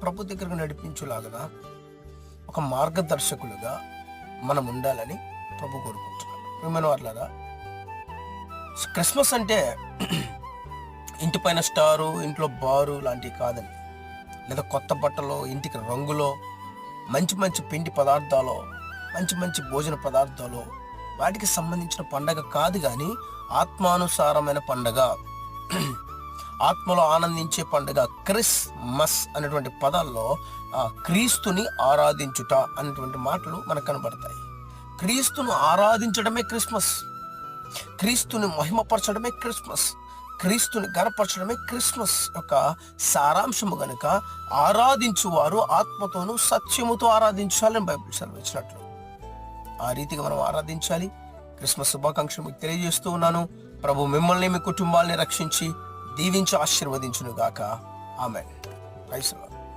ప్రభు దగ్గరకు నడిపించులాగా ఒక మార్గదర్శకులుగా మనం ఉండాలని ప్రభు కోరుకుంటున్నాం. ప్రియమైన వారులారా, క్రిస్మస్ అంటే ఇంటి పైన స్టారు, ఇంట్లో బారు లాంటివి కాదండి. లేదా కొత్త బట్టలో, ఇంటికి రంగులో, మంచి మంచి పిండి పదార్థాలు, మంచి మంచి భోజన పదార్థాలు, వాటికి సంబంధించిన పండగ కాదు, కానీ ఆత్మానుసారమైన పండగ, ఆత్మలో ఆనందించే పండుగ. క్రిస్మస్ అనేటువంటి పదాల్లో క్రీస్తుని ఆరాధించుట అనేటువంటి మాటలు మనకు కనబడతాయి. క్రీస్తును ఆరాధించడమే క్రిస్మస్, క్రీస్తుని మహిమపరచడమే క్రిస్మస్, క్రీస్తుని గణపరచడమే క్రిస్మస్ యొక్క సారాంశము. గనుక ఆరాధించువారు ఆత్మతోనూ సత్యముతో ఆరాధించాలని బైబిల్ సెలవిచ్చినట్లు ఆ రీతిగా మనం ఆరాధించాలి. క్రిస్మస్ శుభాకాంక్షలు మీకు తెలియజేస్తూ ఉన్నాను. ప్రభు మిమ్మల్ని, మీ కుటుంబాలని రక్షించి దీవించి ఆశీర్వదించును గాక. ఆమేన్. Praise the lord.